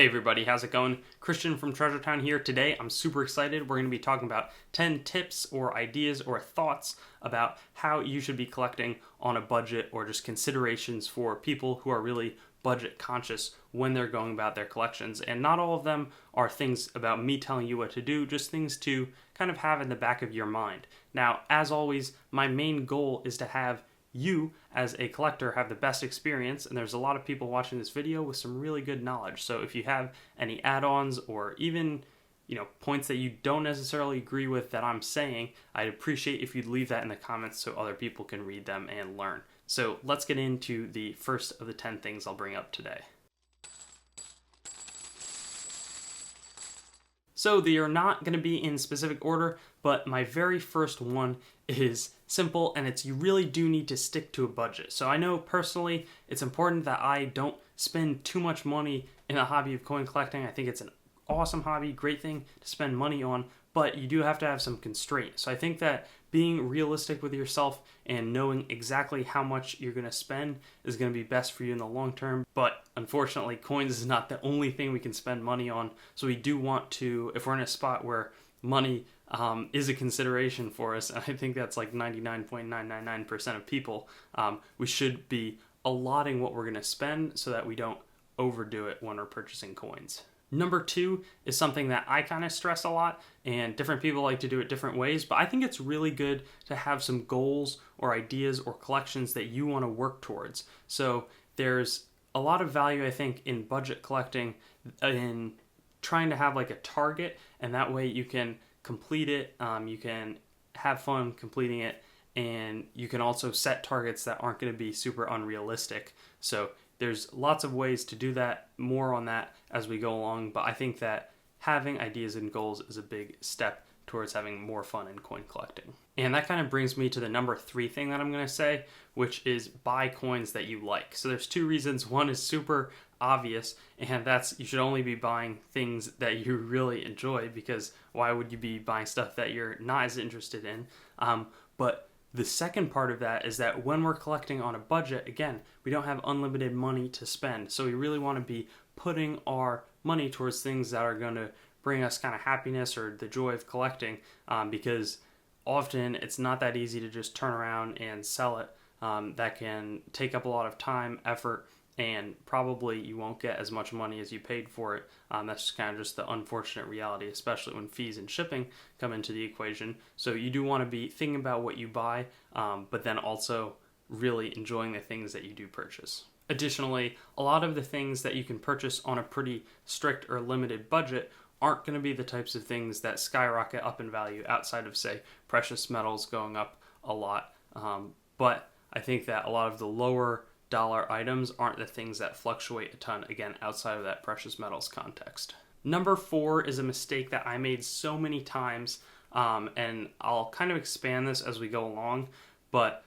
Hey everybody, how's it going? Christian from Treasure Town here. Today I'm super excited. We're going to be talking about 10 tips or ideas or thoughts about how you should be collecting on a budget, or just considerations for people who are really budget conscious when they're going about their collections. And not all of them are things about me telling you what to do, just things to kind of have in the back of your mind. Now, as always, my main goal is to have you as a collector have the best experience, and there's a lot of people watching this video with some really good knowledge. So if you have any add-ons or even points that you don't necessarily agree with that I'm saying, I'd appreciate if you'd leave that in the comments so other people can read them and learn. So let's get into the first of the 10 things I'll bring up today. So they are not going to be in specific order, but my very first one is simple, and it's you really do need to stick to a budget. So I know personally it's important that I don't spend too much money in a hobby of coin collecting. I think it's an awesome hobby, great thing to spend money on, but you do have to have some constraint. So I think that being realistic with yourself and knowing exactly how much you're going to spend is going to be best for you in the long term. But unfortunately, coins is not the only thing we can spend money on. So we do want to, if we're in a spot where money is a consideration for us, and I think that's like 99.999% of people, we should be allotting what we're going to spend so that we don't overdo it when we're purchasing coins. Number 2 is something that I kind of stress a lot, and different people like to do it different ways, but I think it's really good to have some goals or ideas or collections that you want to work towards. So there's a lot of value, I think, in budget collecting, in trying to have like a target, and that way you can complete it, you can have fun completing it, and you can also set targets that aren't going to be super unrealistic. So there's lots of ways to do that, more on that as we go along, but I think that having ideas and goals is a big step towards having more fun in coin collecting. And that kind of brings me to the number 3 thing that I'm going to say, which is buy coins that you like. So there's 2 reasons. One is super obvious, and that's you should only be buying things that you really enjoy, because why would you be buying stuff that you're not as interested in? But the second part of that is that when we're collecting on a budget, again, we don't have unlimited money to spend. So we really want to be putting our money towards things that are going to bring us kind of happiness or the joy of collecting, because often it's not that easy to just turn around and sell it. That can take up a lot of time, effort, and probably you won't get as much money as you paid for it. That's just kind of just the unfortunate reality, especially when fees and shipping come into the equation. So you do want to be thinking about what you buy, but then also really enjoying the things that you do purchase. Additionally, a lot of the things that you can purchase on a pretty strict or limited budget aren't going to be the types of things that skyrocket up in value outside of, say, precious metals going up a lot. But I think that a lot of the lower dollar items aren't the things that fluctuate a ton, again, outside of that precious metals context. Number 4 is a mistake that I made so many times, and I'll kind of expand this as we go along, but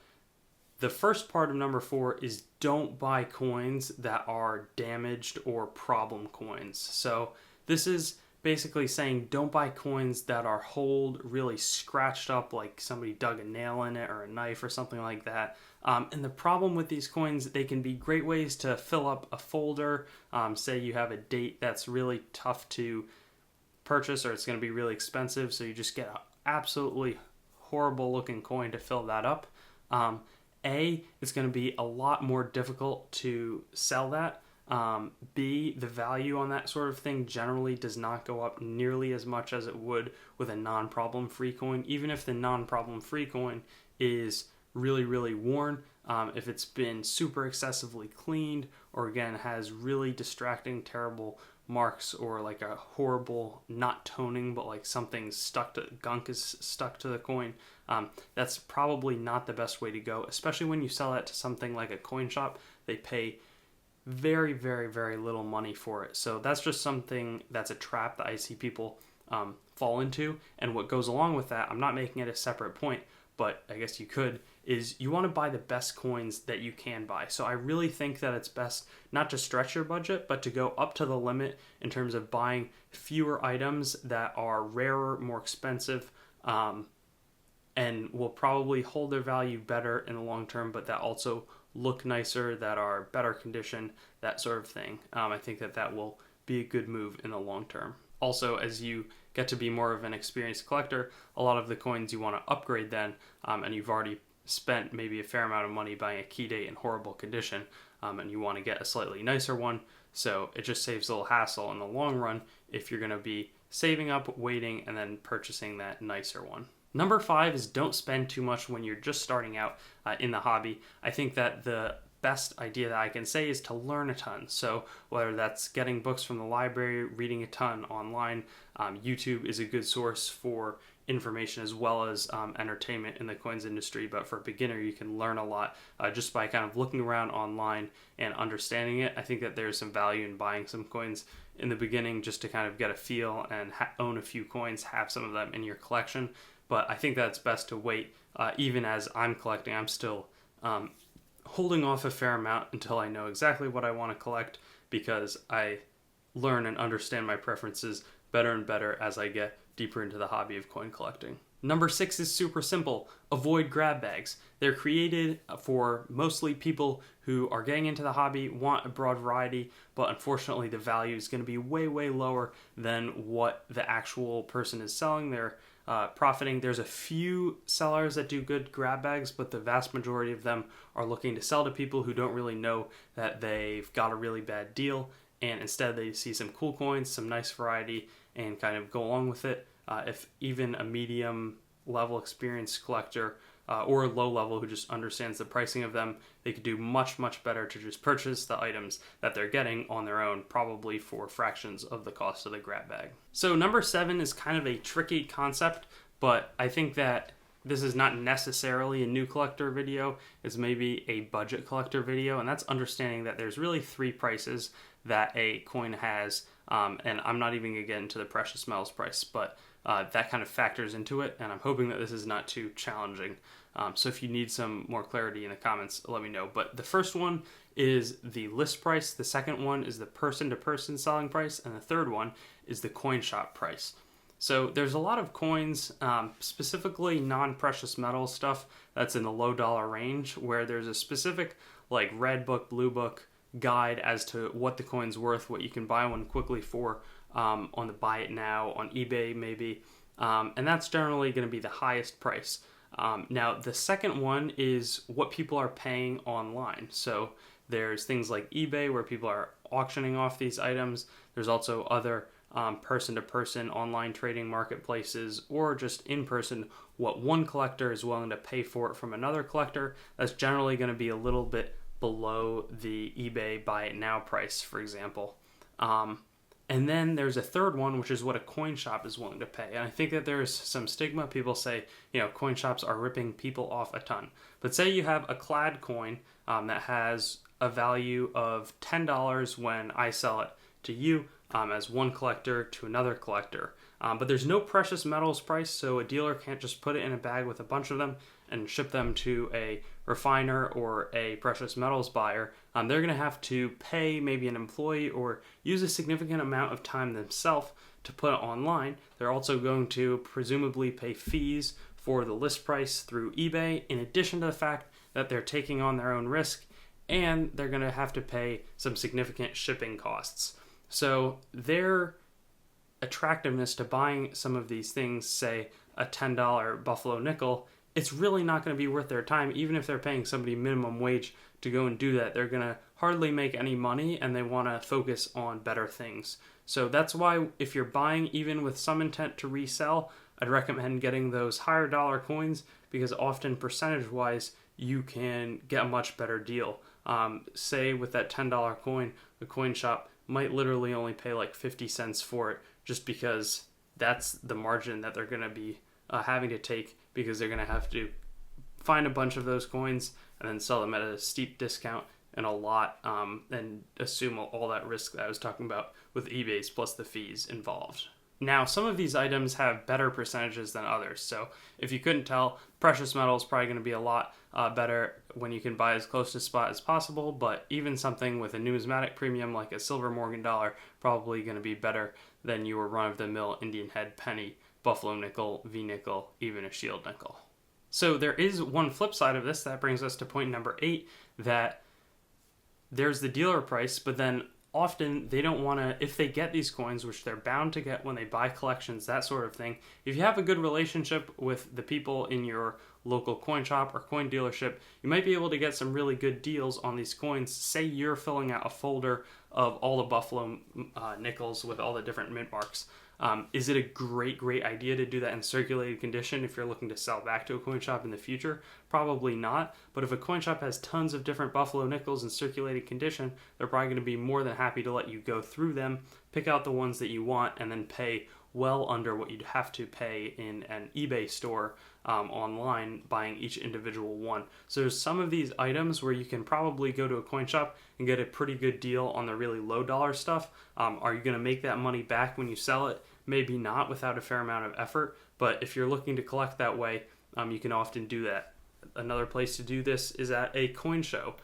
the first part of number 4 is don't buy coins that are damaged or problem coins. So this is basically saying don't buy coins that are holed really scratched up, like somebody dug a nail in it or a knife or something like that. And the problem with these coins, they can be great ways to fill up a folder. Say you have a date that's really tough to purchase, or it's going to be really expensive, so you just get an absolutely horrible looking coin to fill that up. It's going to be a lot more difficult to sell that. B, the value on that sort of thing generally does not go up nearly as much as it would with a non-problem free coin, even if the non-problem free coin is really, really worn. If it's been super excessively cleaned, or again has really distracting, terrible marks, or like a horrible, not toning, but like something gunk is stuck to the coin, that's probably not the best way to go, especially when you sell that to something like a coin shop. They pay very, very, very little money for it. So that's just something that's a trap that I see people fall into. And what goes along with that, I'm not making it a separate point, but I guess you could, is you want to buy the best coins that you can buy. So I really think that it's best not to stretch your budget, but to go up to the limit in terms of buying fewer items that are rarer, more expensive, and will probably hold their value better in the long term, but that also look nicer, that are better condition, that sort of thing. I think that will be a good move in the long term. Also, as you get to be more of an experienced collector, a lot of the coins you want to upgrade then, and you've already spent maybe a fair amount of money buying a key date in horrible condition, and you want to get a slightly nicer one. So it just saves a little hassle in the long run if you're going to be saving up, waiting, and then purchasing that nicer one. Number 5 is don't spend too much when you're just starting out in the hobby. I think that the best idea that I can say is to learn a ton. So whether that's getting books from the library, reading a ton online, YouTube is a good source for information as well as entertainment in the coins industry. But for a beginner, you can learn a lot just by kind of looking around online and understanding it. I think that there's some value in buying some coins in the beginning just to kind of get a feel and own a few coins, have some of them in your collection. But I think that's best to wait. Even as I'm collecting, I'm still holding off a fair amount until I know exactly what I want to collect, because I learn and understand my preferences better and better as I get deeper into the hobby of coin collecting. Number 6 is super simple. Avoid grab bags. They're created for mostly people who are getting into the hobby, want a broad variety, but unfortunately the value is going to be way, way lower than what the actual person is selling. They're profiting. There's a few sellers that do good grab bags, but the vast majority of them are looking to sell to people who don't really know that they've got a really bad deal, and instead they see some cool coins, some nice variety, and kind of go along with it. If even a medium level experienced collector or low level who just understands the pricing of them, they could do much, much better to just purchase the items that they're getting on their own, probably for fractions of the cost of the grab bag. So number 7 is kind of a tricky concept, but I think that this is not necessarily a new collector video. It's maybe a budget collector video, and that's understanding that there's really 3 prices that a coin has, and I'm not even going to get into the precious metals price, but that kind of factors into it, and I'm hoping that this is not too challenging. So if you need some more clarity in the comments, let me know. But the first one is the list price, the second one is the person-to-person selling price, and the third one is the coin shop price. So there's a lot of coins, specifically non-precious metal stuff that's in the low dollar range, where there's a specific like red book, blue book guide as to what the coin's worth, what you can buy one quickly for on the buy it now on eBay maybe, and that's generally going to be the highest price. Now the second one is what people are paying online. So there's things like eBay where people are auctioning off these items. There's also other person-to-person online trading marketplaces, or just in person, what one collector is willing to pay for it from another collector. That's generally going to be a little bit below the eBay buy it now price, for example. And then there's a third one, which is what a coin shop is willing to pay. And I think that there's some stigma. People say, coin shops are ripping people off a ton. But say you have a clad coin that has a value of $10 when I sell it to you as one collector to another collector. But there's no precious metals price, so a dealer can't just put it in a bag with a bunch of them and ship them to a refiner or a precious metals buyer. They're going to have to pay maybe an employee or use a significant amount of time themselves to put it online. They're also going to presumably pay fees for the list price through eBay, in addition to the fact that they're taking on their own risk, and they're going to have to pay some significant shipping costs. So their attractiveness to buying some of these things, say a $10 Buffalo nickel, it's really not going to be worth their time. Even if they're paying somebody minimum wage to go and do that, they're going to hardly make any money, and they want to focus on better things. So that's why if you're buying even with some intent to resell, I'd recommend getting those higher dollar coins, because often percentage wise you can get a much better deal. Say with that $10 coin, the coin shop might literally only pay like 50 cents for it, just because that's the margin that they're going to be having to take, because they're going to have to find a bunch of those coins and then sell them at a steep discount and a lot, and assume all that risk that I was talking about with eBay's plus the fees involved. Now, some of these items have better percentages than others. So if you couldn't tell, precious metal is probably going to be a lot better when you can buy as close to spot as possible, but even something with a numismatic premium like a silver Morgan dollar probably going to be better than your run-of-the-mill Indian head penny, Buffalo nickel, V nickel, even a shield nickel. So there is one flip side of this. That brings us to point number 8, that there's the dealer price, but then often they don't want to, if they get these coins, which they're bound to get when they buy collections, that sort of thing, if you have a good relationship with the people in your local coin shop or coin dealership, you might be able to get some really good deals on these coins. Say you're filling out a folder of all the Buffalo nickels with all the different mint marks. Is it a great idea to do that in circulated condition if you're looking to sell back to a coin shop in the future? Probably not. But if a coin shop has tons of different Buffalo nickels in circulated condition, they're probably going to be more than happy to let you go through them, pick out the ones that you want, and then pay well under what you'd have to pay in an eBay store online buying each individual one. So there's some of these items where you can probably go to a coin shop and get a pretty good deal on the really low dollar stuff. Are you going to make that money back when you sell it? Maybe not without a fair amount of effort, but if you're looking to collect that way, you can often do that. Another place to do this is at a coin show,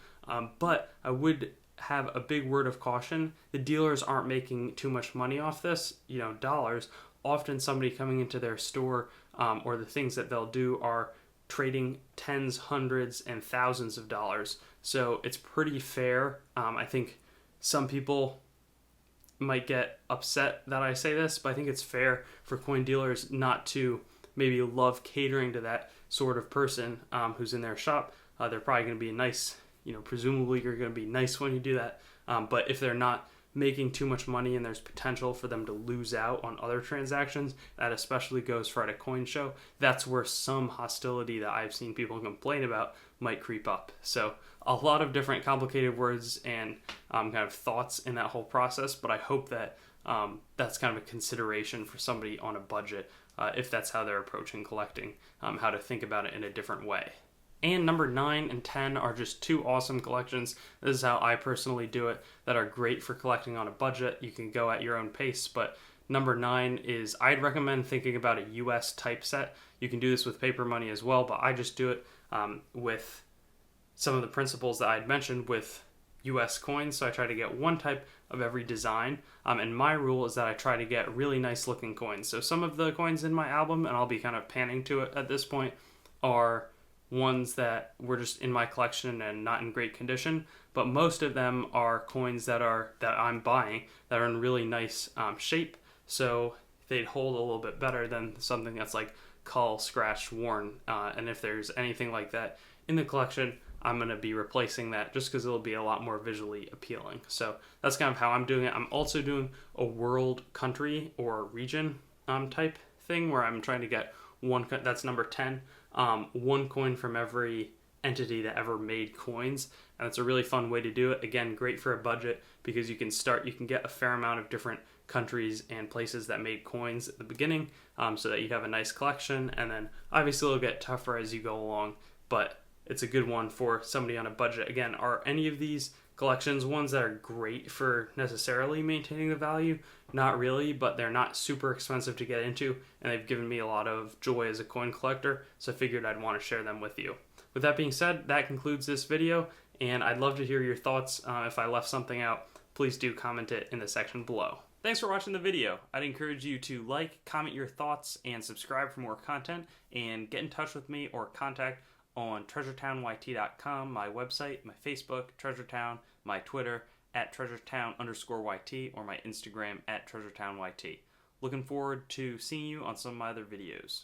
but I would have a big word of caution. The dealers aren't making too much money off this, dollars. Often somebody coming into their store or the things that they'll do are trading tens, hundreds, and thousands of dollars. So it's pretty fair. I think some people might get upset that I say this, but I think it's fair for coin dealers not to maybe love catering to that sort of person who's in their shop. They're probably going to be nice, presumably you're going to be nice when you do that. But if they're not making too much money and there's potential for them to lose out on other transactions, that especially goes for at a coin show. That's where some hostility that I've seen people complain about might creep up. So a lot of different complicated words and kind of thoughts in that whole process, but I hope that that's kind of a consideration for somebody on a budget if that's how they're approaching collecting, how to think about it in a different way. And number 9 and 10 are just two awesome collections. This is how I personally do it, that are great for collecting on a budget. You can go at your own pace, but number 9 is, I'd recommend thinking about a US typeset. You can do this with paper money as well, but I just do it with some of the principles that I'd mentioned with US coins. So I try to get one type of every design. And my rule is that I try to get really nice looking coins. So some of the coins in my album, and I'll be kind of panning to it at this point, are ones that were just in my collection and not in great condition, but most of them are coins that I'm buying that are in really nice shape, so they'd hold a little bit better than something that's like cull, scratched, worn, and if there's anything like that in the collection, I'm going to be replacing that just because it'll be a lot more visually appealing. So that's kind of how I'm doing it. I'm also doing a world, country, or region type thing where I'm trying to get one, that's number 10, one coin from every entity that ever made coins, and it's a really fun way to do it. Again, great for a budget because you can get a fair amount of different countries and places that made coins at the beginning, so that you have a nice collection, and then obviously it'll get tougher as you go along, but it's a good one for somebody on a budget. Again, are any of these collections ones that are great for necessarily maintaining the value? Not really, but they're not super expensive to get into, and they've given me a lot of joy as a coin collector, so I figured I'd want to share them with you. With that being said, that concludes this video, and I'd love to hear your thoughts. If I left something out, please do comment it in the section below. Thanks for watching the video. I'd encourage you to like, comment your thoughts, and subscribe for more content, and get in touch with me or contact on treasuretown.yt.com, my website, my Facebook, Treasuretown, my Twitter, at treasuretown_YT, or my Instagram, at treasuretown_YT. Looking forward to seeing you on some of my other videos.